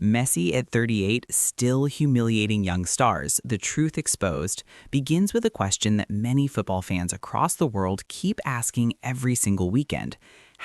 Messi at 38, still humiliating young stars, the truth exposed, begins with a question that many football fans across the world keep asking every single weekend.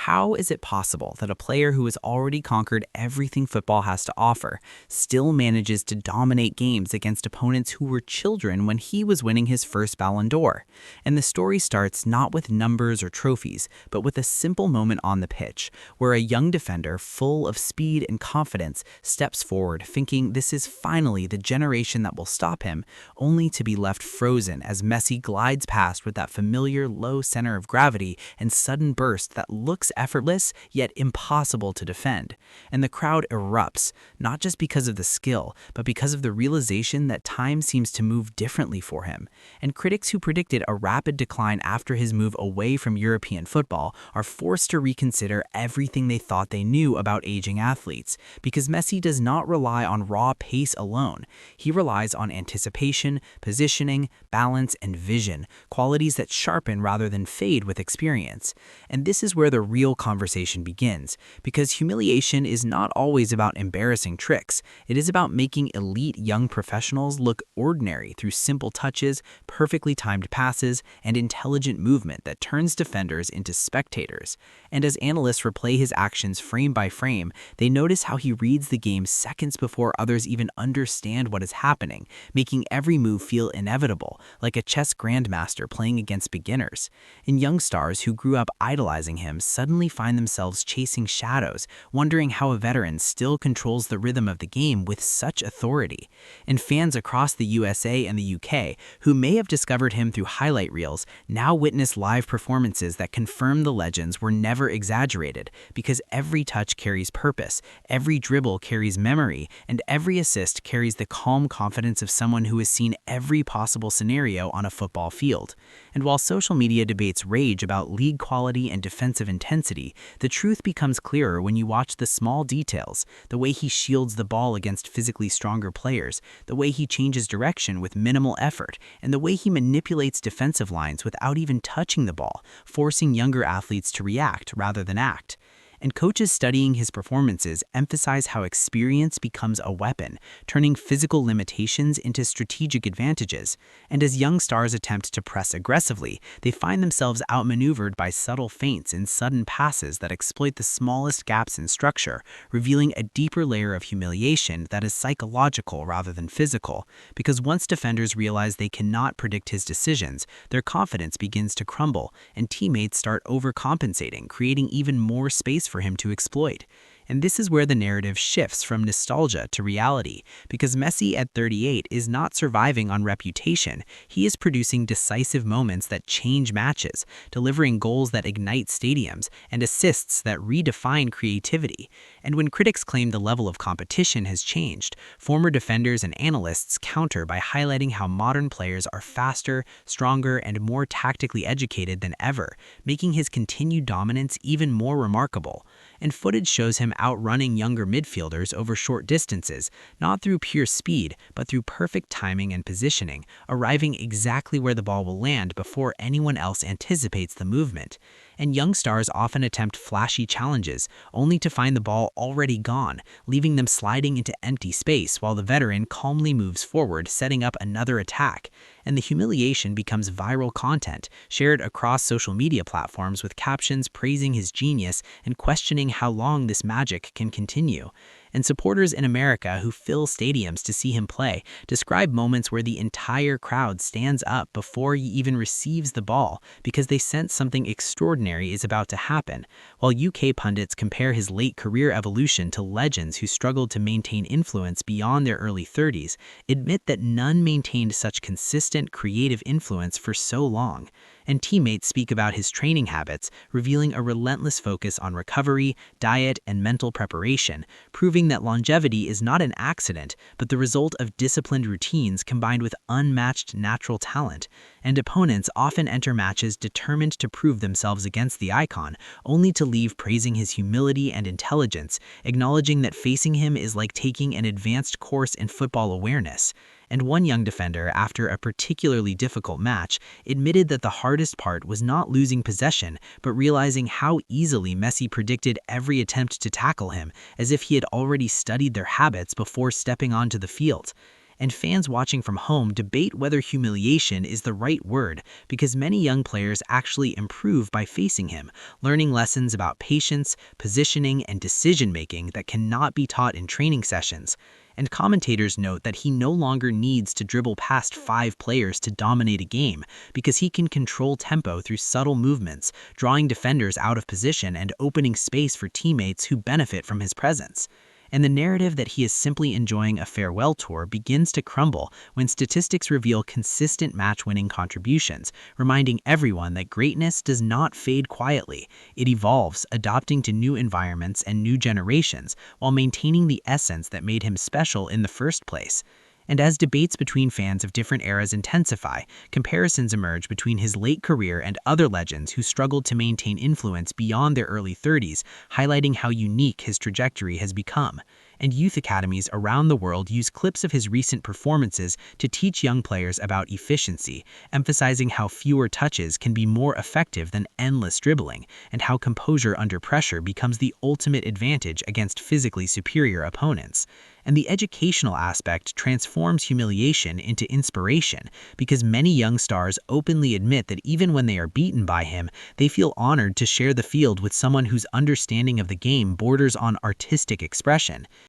How is it possible that a player who has already conquered everything football has to offer still manages to dominate games against opponents who were children when he was winning his first Ballon d'Or? And the story starts not with numbers or trophies, but with a simple moment on the pitch, where a young defender full of speed and confidence steps forward thinking this is finally the generation that will stop him, only to be left frozen as Messi glides past with that familiar low center of gravity and sudden burst that looks effortless yet impossible to defend. And the crowd erupts, not just because of the skill, but because of the realization that time seems to move differently for him. And critics who predicted a rapid decline after his move away from European football are forced to reconsider everything they thought they knew about aging athletes, because Messi does not rely on raw pace alone. He relies on anticipation, positioning, balance, and vision, qualities that sharpen rather than fade with experience. And this is where the real conversation begins, because humiliation is not always about embarrassing tricks. It is about making elite young professionals look ordinary through simple touches, perfectly timed passes, and intelligent movement that turns defenders into spectators. And as analysts replay his actions frame by frame, they notice how he reads the game seconds before others even understand what is happening, making every move feel inevitable, like a chess grandmaster playing against beginners. And young stars who grew up idolizing him suddenly find themselves chasing shadows, wondering how a veteran still controls the rhythm of the game with such authority. And fans across the USA and the UK, who may have discovered him through highlight reels, now witness live performances that confirm the legends were never exaggerated, because every touch carries purpose, every dribble carries memory, and every assist carries the calm confidence of someone who has seen every possible scenario on a football field. And while social media debates rage about league quality and defensive intensity, the truth becomes clearer when you watch the small details, the way he shields the ball against physically stronger players, the way he changes direction with minimal effort, and the way he manipulates defensive lines without even touching the ball, forcing younger athletes to react rather than act. And coaches studying his performances emphasize how experience becomes a weapon, turning physical limitations into strategic advantages. And as young stars attempt to press aggressively, they find themselves outmaneuvered by subtle feints and sudden passes that exploit the smallest gaps in structure, revealing a deeper layer of humiliation that is psychological rather than physical. Because once defenders realize they cannot predict his decisions, their confidence begins to crumble, and teammates start overcompensating, creating even more space for him to exploit. And this is where the narrative shifts from nostalgia to reality, because Messi at 38 is not surviving on reputation. He is producing decisive moments that change matches, delivering goals that ignite stadiums, and assists that redefine creativity. And when critics claim the level of competition has changed, former defenders and analysts counter by highlighting how modern players are faster, stronger, and more tactically educated than ever, making his continued dominance even more remarkable. And footage shows him outrunning younger midfielders over short distances, not through pure speed, but through perfect timing and positioning, arriving exactly where the ball will land before anyone else anticipates the movement. And young stars often attempt flashy challenges, only to find the ball already gone, leaving them sliding into empty space while the veteran calmly moves forward, setting up another attack. And the humiliation becomes viral content, shared across social media platforms with captions praising his genius and questioning how long this magic can continue. And supporters in America who fill stadiums to see him play describe moments where the entire crowd stands up before he even receives the ball because they sense something extraordinary is about to happen, while UK pundits compare his late career evolution to legends who struggled to maintain influence beyond their early 30s, admit that none maintained such consistent creative influence for so long. And teammates speak about his training habits, revealing a relentless focus on recovery, diet, and mental preparation, proving that longevity is not an accident, but the result of disciplined routines combined with unmatched natural talent. And opponents often enter matches determined to prove themselves against the icon, only to leave praising his humility and intelligence, acknowledging that facing him is like taking an advanced course in football awareness. And one young defender, after a particularly difficult match, admitted that the hardest part was not losing possession, but realizing how easily Messi predicted every attempt to tackle him, as if he had already studied their habits before stepping onto the field. And fans watching from home debate whether humiliation is the right word, because many young players actually improve by facing him, learning lessons about patience, positioning, and decision-making that cannot be taught in training sessions. And commentators note that he no longer needs to dribble past 5 players to dominate a game, because he can control tempo through subtle movements, drawing defenders out of position and opening space for teammates who benefit from his presence. And the narrative that he is simply enjoying a farewell tour begins to crumble when statistics reveal consistent match-winning contributions, reminding everyone that greatness does not fade quietly. It evolves, adapting to new environments and new generations, while maintaining the essence that made him special in the first place. And as debates between fans of different eras intensify, comparisons emerge between his late career and other legends who struggled to maintain influence beyond their early 30s, highlighting how unique his trajectory has become. And youth academies around the world use clips of his recent performances to teach young players about efficiency, emphasizing how fewer touches can be more effective than endless dribbling, and how composure under pressure becomes the ultimate advantage against physically superior opponents. And the educational aspect transforms humiliation into inspiration, because many young stars openly admit that even when they are beaten by him, they feel honored to share the field with someone whose understanding of the game borders on artistic expression.